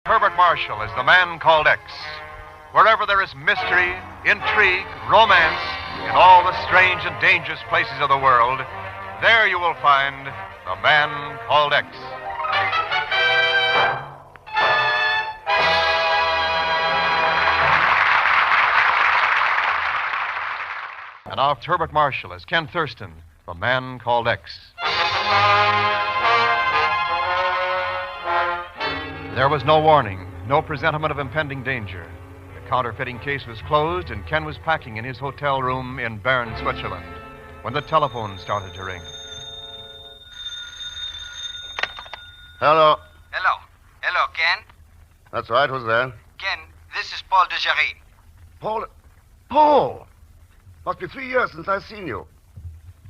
Herbert Marshall as the man called X. Wherever there is mystery, intrigue, romance, in all the strange and dangerous places of the world, there you will find the man called X. And now it's Herbert Marshall as Ken Thurston, the man called X. There was no warning, no presentiment of impending danger. The counterfeiting case was closed, and Ken was packing in his hotel room in Bern, Switzerland, when the telephone started to ring. Hello. Hello, Ken. That's right. Who's there? Ken, this is Paul de Jarry. Paul! Must be 3 years since I've seen you.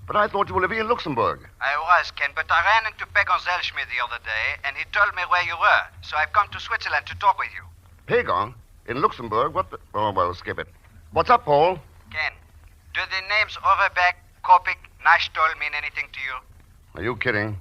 But I thought you were living in Luxembourg. I was, Ken, but I ran into Pegon Zellschmidt the other day, and he told me where you were. So I've come to Switzerland to talk with you. Pegon? In Luxembourg? What the... Oh, well, skip it. What's up, Paul? Ken, do the names Overbeck, Kopik, Nashtol mean anything to you? Are you kidding?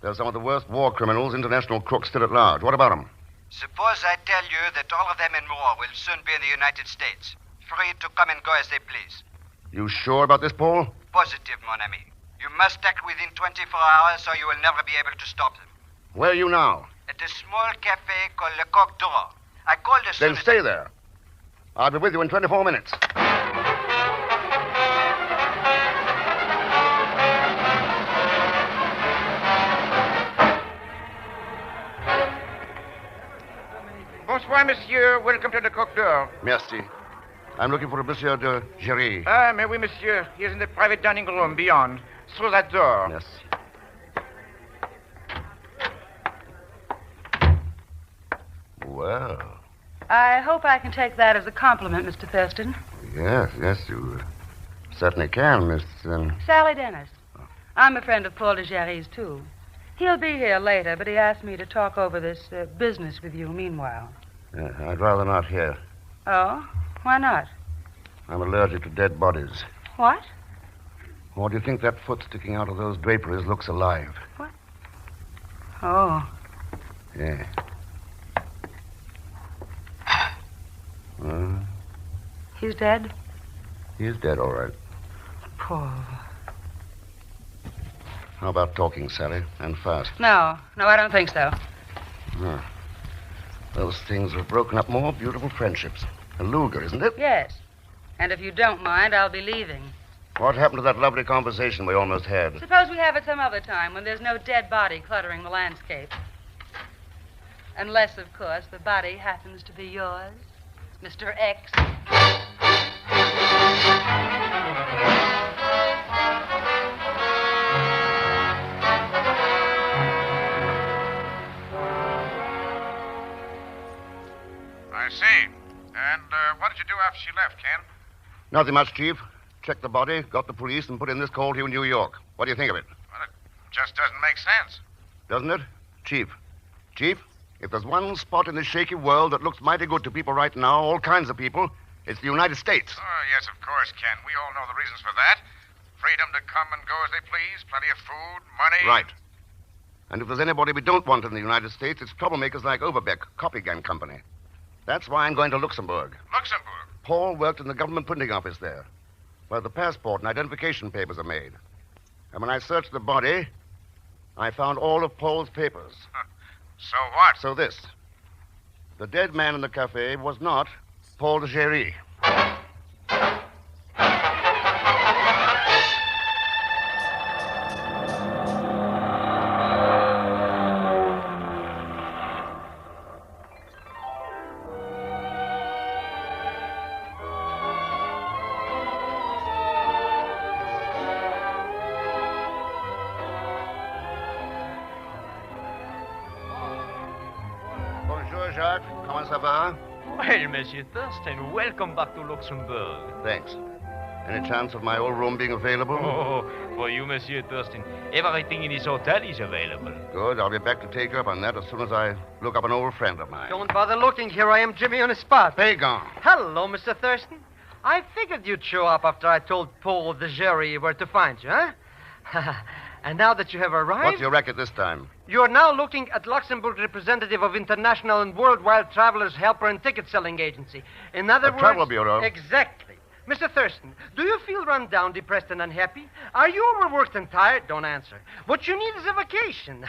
They're some of the worst war criminals, international crooks still at large. What about them? Suppose I tell you that all of them and more will soon be in the United States, free to come and go as they please. You sure about this, Paul? Positive, mon ami. You must act within 24 hours or you will never be able to stop them. Where are you now? At a small cafe called Le Coq d'Or. I called as soon Then as... stay there. I'll be with you in 24 minutes. Bonsoir, monsieur. Welcome to the Coq d'Or. Merci. I'm looking for a Monsieur de Jarry. Mais oui, monsieur. He is in the private dining room beyond, through that door. Merci. Well, I hope I can take that as a compliment, Mr. Thurston. yes, you certainly can, Miss... Sally Dennis. I'm a friend of Paul de Jarry's, too. He'll be here later, but he asked me to talk over this business with you meanwhile. I'd rather not hear. Oh? Why not? I'm allergic to dead bodies. What? Or do you think that foot sticking out of those draperies looks alive? What? Oh. Yeah. He's dead? He's dead, all right. Paul. How about talking, Sally? And fast. No, I don't think so. Those things have broken up more beautiful friendships. A Luger, isn't it? Yes. And if you don't mind, I'll be leaving. What happened to that lovely conversation we almost had? Suppose we have it some other time when there's no dead body cluttering the landscape. Unless, of course, the body happens to be yours, Mr. X. I see. And what did you do after she left, Ken? Nothing much, Chief. Checked the body, got the police, and put in this call to you in New York. What do you think of it? Well, it just doesn't make sense. Doesn't it? Chief, if there's one spot in this shaky world that looks mighty good to people right now, all kinds of people, it's the United States. Oh, yes, of course, Ken. We all know the reasons for that. Freedom to come and go as they please, plenty of food, money. Right. And if there's anybody we don't want in the United States, it's troublemakers like Overbeck, Kopik and Company. That's why I'm going to Luxembourg. Luxembourg? Paul worked in the government printing office there, where the passport and identification papers are made. And when I searched the body, I found all of Paul's papers. So what? So this. The dead man in the cafe was not Paul de Jarry. Bonjour, Jacques. Comment ça va? Well, Monsieur Thurston, welcome back to Luxembourg. Thanks. Any chance of my old room being available? Oh, for you, Monsieur Thurston, everything in this hotel is available. Good. I'll be back to take you up on that as soon as I look up an old friend of mine. Don't bother looking. Here I am, Jimmy, on the spot. Pegon. Hello, Mr. Thurston. I figured you'd show up after I told Paul de Jarry where to find you, huh? And now that you have arrived... What's your racket this time? You are now looking at Luxembourg representative of International and Worldwide Travelers Helper and Ticket Selling Agency. In other words... Travel Bureau. Exactly. Mr. Thurston, do you feel run down, depressed, and unhappy? Are you overworked and tired? Don't answer. What you need is a vacation.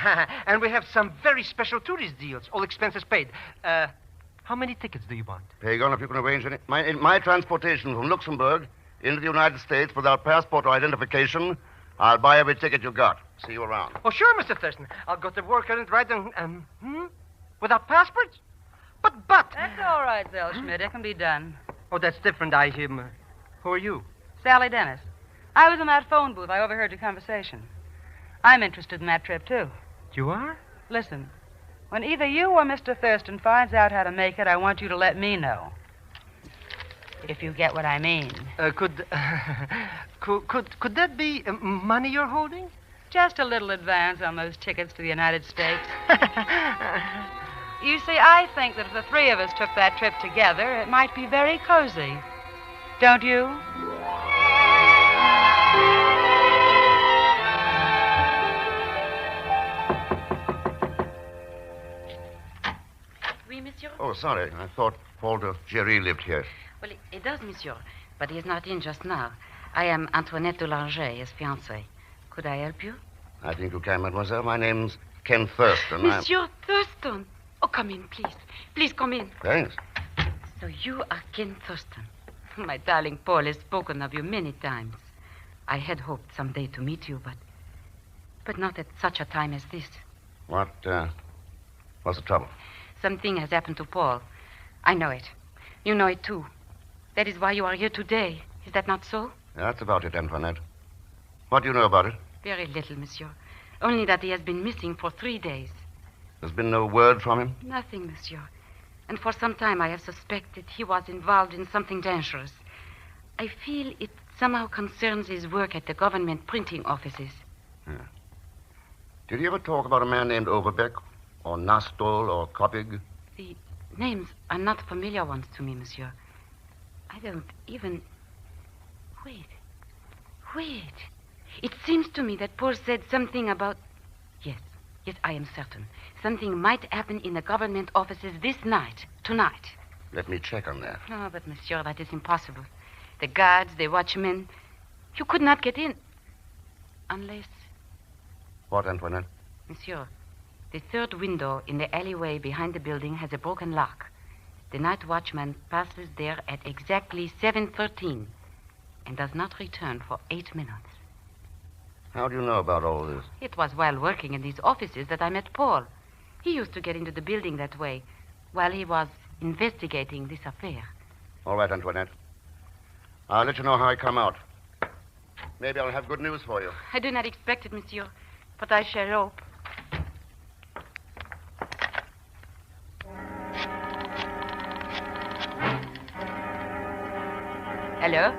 And we have some very special tourist deals, all expenses paid. How many tickets do you want? Pagan, if you can arrange any... My transportation from Luxembourg into the United States without passport or identification, I'll buy every ticket you got. See you around. Oh, sure, Mr. Thurston. I'll go to work and right and... Without passports? But... That's all right, Zellschmidt. It can be done. Oh, that's different, I hear. Who are you? Sally Dennis. I was in that phone booth. I overheard your conversation. I'm interested in that trip, too. You are? Listen, when either you or Mr. Thurston finds out how to make it, I want you to let me know. If you get what I mean. Could that be money you're holding? Just a little advance on those tickets to the United States. You see, I think that if the three of us took that trip together, it might be very cozy. Don't you? Oui, monsieur? Oh, sorry. I thought Paul de Géry lived here. Well, he does, monsieur, but he is not in just now. I am Antoinette Delanger, his fiancée. Could I help you? I think you can, mademoiselle. My name's Ken Thurston. Monsieur Thurston. Oh, come in, please. Please come in. Thanks. So you are Ken Thurston. My darling Paul has spoken of you many times. I had hoped someday to meet you, but not at such a time as this. What's the trouble? Something has happened to Paul. I know it. You know it, too. That is why you are here today. Is that not so? That's about it, Antoinette. What do you know about it? Very little, monsieur. Only that he has been missing for 3 days. There's been no word from him? Nothing, monsieur. And for some time I have suspected he was involved in something dangerous. I feel it somehow concerns his work at the government printing offices. Yeah. Did he ever talk about a man named Overbeck? Or Nastol or Koppig? The names are not familiar ones to me, monsieur. I don't even... Wait. It seems to me that Paul said something about... Yes, I am certain. Something might happen in the government offices this night, tonight. Let me check on that. No, but monsieur, that is impossible. The guards, the watchmen, you could not get in. Unless... What, Antoinette? Monsieur, the third window in the alleyway behind the building has a broken lock. The night watchman passes there at exactly 7:13 and does not return for 8 minutes. How do you know about all this? It was while working in these offices that I met Paul. He used to get into the building that way while he was investigating this affair. All right, Antoinette. I'll let you know how I come out. Maybe I'll have good news for you. I do not expect it, monsieur, but I shall hope. Hello?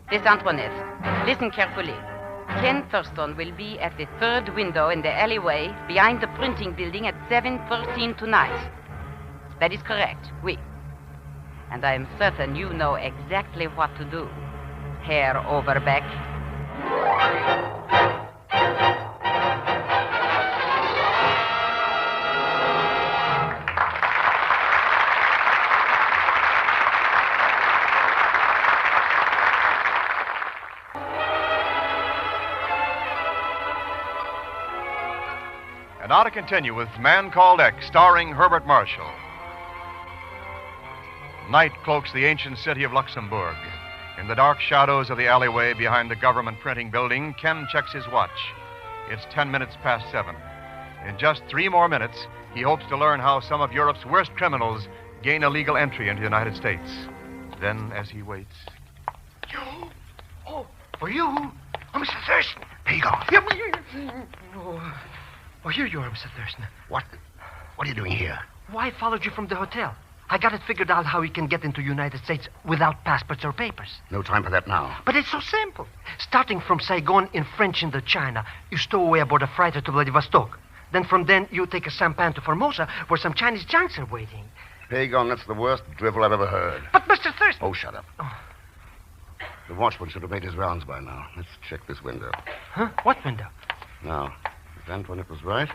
This is Antoinette. Listen carefully. Ken Thurston will be at the third window in the alleyway behind the printing building at 7:13 tonight. That is correct, oui. And I am certain you know exactly what to do, Herr Overbeck. And now to continue with Man Called X, starring Herbert Marshall. Night cloaks the ancient city of Luxembourg. In the dark shadows of the alleyway behind the government printing building, Ken checks his watch. It's 10 minutes past 7. In just 3 more minutes, he hopes to learn how some of Europe's worst criminals gain a legal entry into the United States. Then, as he waits... You? Oh, for you? Oh, Mr. Thurston. There you go. Oh, here you are, Mr. Thurston. What are you doing here? Why I followed you from the hotel? I got it figured out how we can get into the United States without passports or papers. No time for that now. But it's so simple. Starting from Saigon in French Indochina, you stow away aboard a freighter to Vladivostok. Then from then, you take a sampan to Formosa, where some Chinese junks are waiting. Pagon, that's the worst drivel I've ever heard. But, Mr. Thurston... Oh, shut up. Oh. The watchman should have made his rounds by now. Let's check this window. Huh? What window? Now, if Antoinette was right,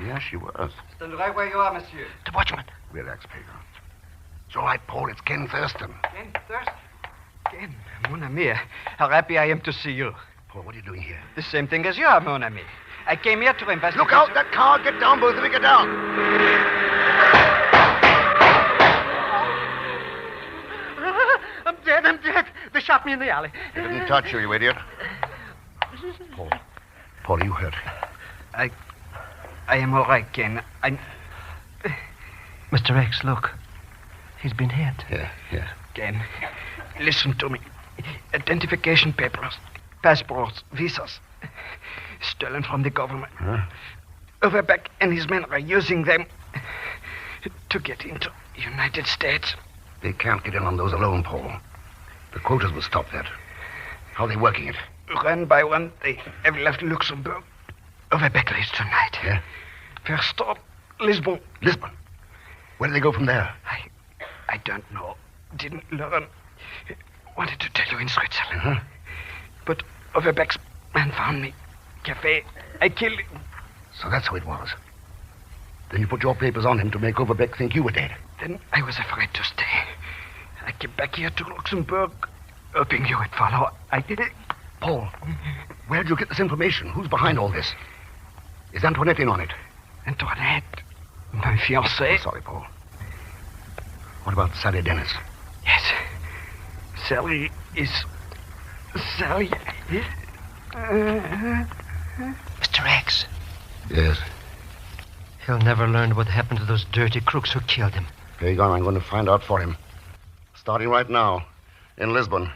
Yes, she was. Stand right where you are, monsieur. The watchman. Relax, Pagan. It's all right, Paul. It's Ken Thurston. Ken Thurston? Ken, mon ami, how happy I am to see you. Paul, what are you doing here? The same thing as you are, mon ami. I came here to investigate... Look out, that car. Get down, both of you. Get down. I'm dead. They shot me in the alley. They didn't touch you, you idiot. Paul, are you hurt? I am all right, Ken. Mr. X, look. He's been hit. Yeah. Ken, listen to me. Identification papers, passports, visas, stolen from the government. Huh? Overbeck and his men are using them to get into the United States. They can't get in on those alone, Paul. The quotas will stop that. How are they working it? One by one, they have left Luxembourg. Overbeck leaves tonight. Yeah? First stop, Lisbon. Lisbon? Where do they go from there? I don't know. Didn't learn. Wanted to tell you in Switzerland. Uh-huh. But Overbeck's man found me. Cafe. I killed him. So that's how it was. Then you put your papers on him to make Overbeck think you were dead. Then I was afraid to stay. I came back here to Luxembourg, hoping you would follow. I did it. Paul, where'd you get this information? Who's behind all this? Is Antoinette in on it? Antoinette, my fiancée. Sorry, Paul. What about Sally Dennis? Yes. Sally is... Mr. X. Yes. He'll never learn what happened to those dirty crooks who killed him. Pagan, I'm going to find out for him. Starting right now, in Lisbon.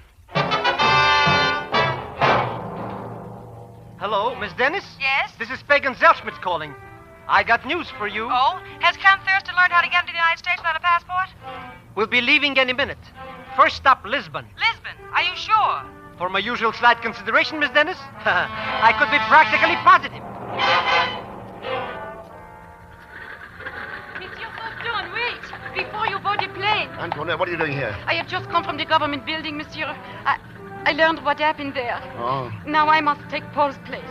Hello, Miss Dennis? Yes? This is Pagan Zelschmitz calling. I got news for you. Oh? Has Ken Thurston learned how to get into the United States without a passport? We'll be leaving any minute. First stop, Lisbon. Lisbon? Are you sure? For my usual slight consideration, Miss Dennis, I could be practically positive. Monsieur Thurston, wait! Before you board the plane. Antoinette, what are you doing here? I have just come from the government building, monsieur. I learned what happened there. Oh. Now I must take Paul's place.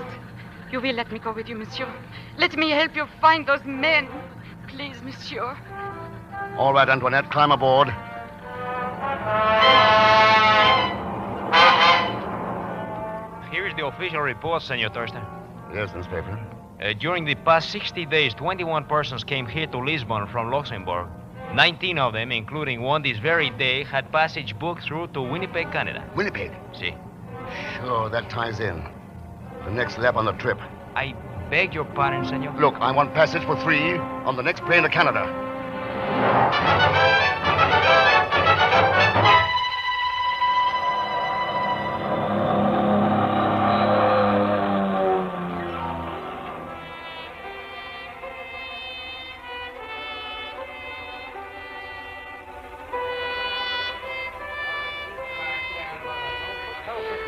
You will let me go with you, monsieur. Let me help you find those men. Please, monsieur. All right, Antoinette, climb aboard. Here is the official report, Senor Thurston. Yes, Inspector. During the past 60 days, 21 persons came here to Lisbon from Luxembourg. 19 of them, including one this very day, had passage booked through to Winnipeg, Canada. Winnipeg? See. Sure, that ties in. The next lap on the trip. I beg your pardon, senor. Look, I want passage for 3 on the next plane to Canada.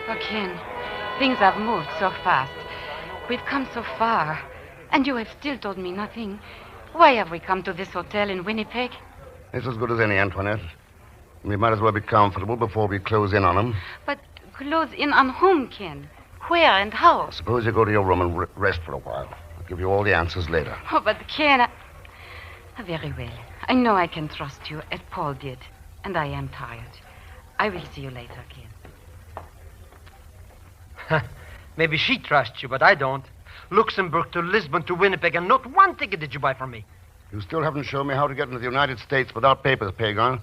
Oh, Ken, things have moved so fast. We've come so far, and you have still told me nothing. Why have we come to this hotel in Winnipeg? It's as good as any, Antoinette. We might as well be comfortable before we close in on them. But close in on whom, Ken? Where and how? Suppose you go to your room and rest for a while. I'll give you all the answers later. Oh, but Ken, very well. I know I can trust you, as Paul did. And I am tired. I will see you later, Ken. Maybe she trusts you, but I don't. Luxembourg to Lisbon to Winnipeg, and not one ticket did you buy from me. You still haven't shown me how to get into the United States without papers, Pagan.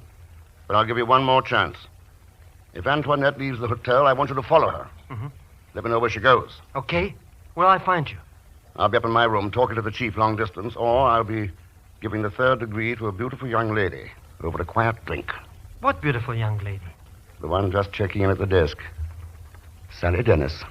But I'll give you one more chance. If Antoinette leaves the hotel, I want you to follow her. Mm-hmm. Let me know where she goes. Okay. Where'll I find you? I'll be up in my room talking to the chief long distance, or I'll be giving the 3rd degree to a beautiful young lady over a quiet drink. What beautiful young lady? The one just checking in at the desk. Sally Dennis.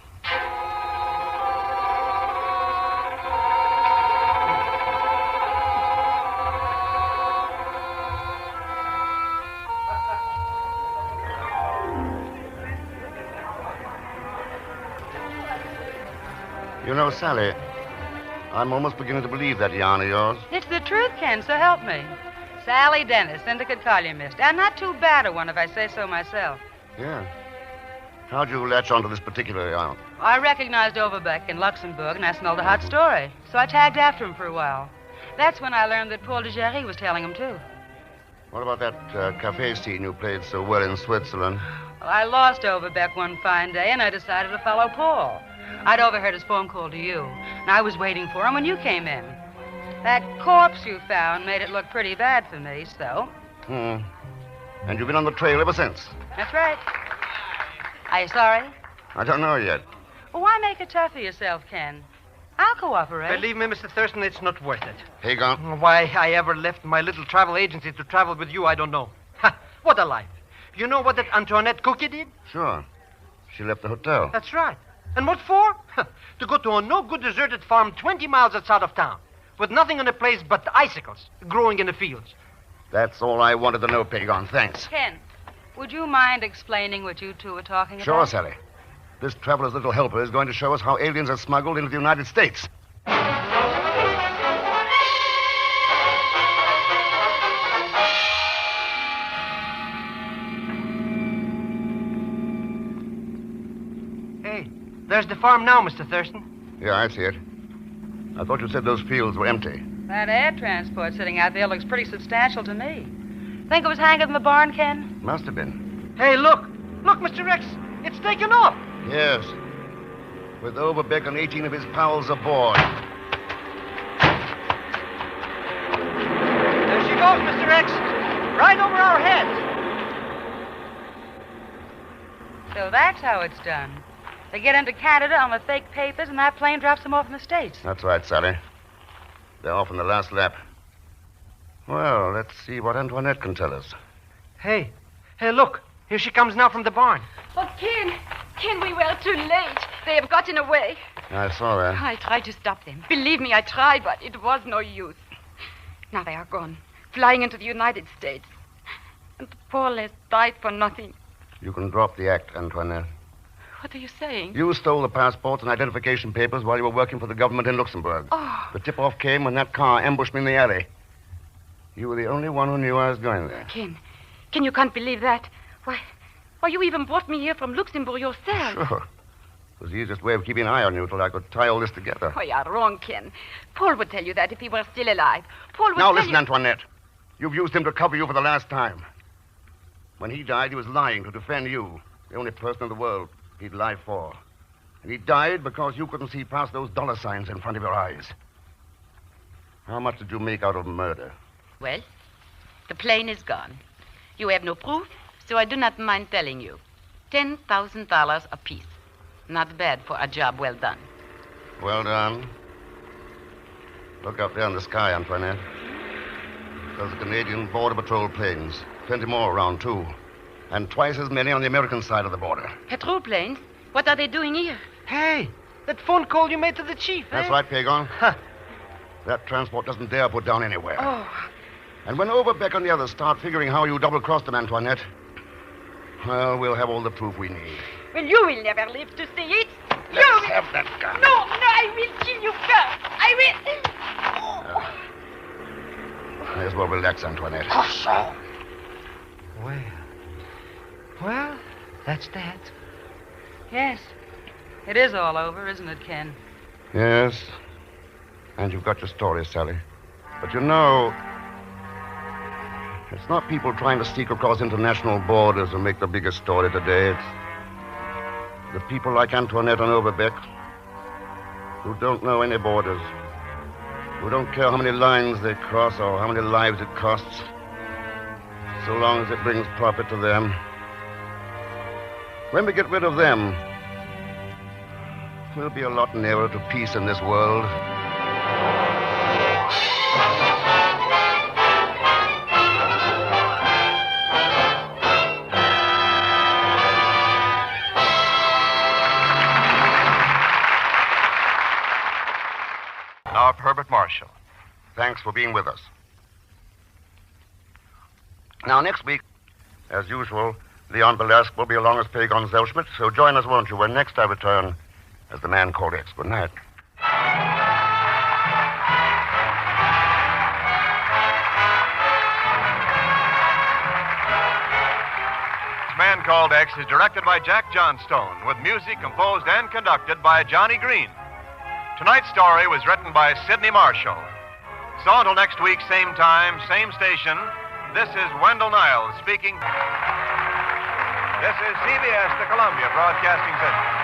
You know, Sally, I'm almost beginning to believe that yarn of yours. It's the truth, Ken, so help me. Sally Dennis, syndicate columnist. And not too bad a one, if I say so myself. Yeah. How'd you latch onto this particular yacht? I recognized Overbeck in Luxembourg, and I smelled a hot story. So I tagged after him for a while. That's when I learned that Paul de Jarry was tailing him, too. What about that cafe scene you played so well in Switzerland? Well, I lost Overbeck one fine day, and I decided to follow Paul. I'd overheard his phone call to you, and I was waiting for him when you came in. That corpse you found made it look pretty bad for me, so... And you've been on the trail ever since? That's right. Are you sorry? I don't know yet. Well, why make it tough for yourself, Ken? I'll cooperate. Believe me, Mr. Thurston, it's not worth it. Hagon? Why I ever left my little travel agency to travel with you, I don't know. Ha! What a life. You know what that Antoinette Cookie did? Sure. She left the hotel. That's right. And what for? To go to a no-good deserted farm 20 miles outside of town, with nothing in the place but icicles growing in the fields. That's all I wanted to know, Hagon. Thanks. Ken, would you mind explaining what you two were talking Sure, about? Sally. This traveler's little helper is going to show us how aliens are smuggled into the United States. Hey, there's the farm now, Mr. Thurston. Yeah, I see it. I thought you said those fields were empty. That air transport sitting out there looks pretty substantial to me. Think it was hanging in the barn, Ken? Must have been. Hey, look. Look, Mr. Rex. It's taken off. Yes. With Overbeck and 18 of his pals aboard. There she goes, Mr. Rex. Right over our heads. So that's how it's done. They get into Canada on the fake papers, and that plane drops them off in the States. That's right, Sally. They're off in the last lap. Well, let's see what Antoinette can tell us. Hey, look. Here she comes now from the barn. Oh, Ken, we were too late. They have gotten away. I saw that. I tried to stop them. Believe me, I tried, but it was no use. Now they are gone, flying into the United States. And Paul has died for nothing. You can drop the act, Antoinette. What are you saying? You stole the passports and identification papers while you were working for the government in Luxembourg. Oh. The tip-off came when that car ambushed me in the alley. You were the only one who knew I was going there. Ken, you can't believe that. Why, you even brought me here from Luxembourg yourself. Sure. It was the easiest way of keeping an eye on you till I could tie all this together. Oh, you're wrong, Ken. Paul would tell you that if he were still alive. Paul would Now tell listen, you... Antoinette. You've used him to cover you for the last time. When he died, he was lying to defend you, the only person in the world he'd lie for. And he died because you couldn't see past those dollar signs in front of your eyes. How much did you make out of murder? Well, the plane is gone. You have no proof, so I do not mind telling you. $10,000 apiece. Not bad for a job well done. Well done. Look up there in the sky, Antoinette. Those are Canadian Border Patrol planes. Plenty more around, too. And twice as many on the American side of the border. Patrol planes? What are they doing here? Hey, that phone call you made to the chief, That's eh? right, Pagon. Huh. That transport doesn't dare put down anywhere. Oh, And when Overbeck and the others start figuring how you double-crossed them, Antoinette, well, we'll have all the proof we need. well, you will never live to see it. Let's have that gun. No, I will kill you first. I will. May as well relax, Antoinette. Well, that's that. Yes. It is all over, isn't it, Ken? Yes. And you've got your story, Sally. But you know, it's not people trying to sneak across international borders who make the biggest story today. It's the people like Antoinette and Overbeck who don't know any borders, who don't care how many lines they cross or how many lives it costs, so long as it brings profit to them. When we get rid of them, we'll be a lot nearer to peace in this world. Now, Herbert Marshall. Thanks for being with us. Now, next week, as usual, Leon Belasque will be along as Pagon Zellschmidt, so join us, won't you, when next I return as the man called X. Good night. Man Called Called X is directed by Jack Johnstone, with music composed and conducted by Johnny Green. Tonight's story was written by Sidney Marshall. So until next week, same time, same station, this is Wendell Niles speaking. This is CBS, the Columbia Broadcasting System.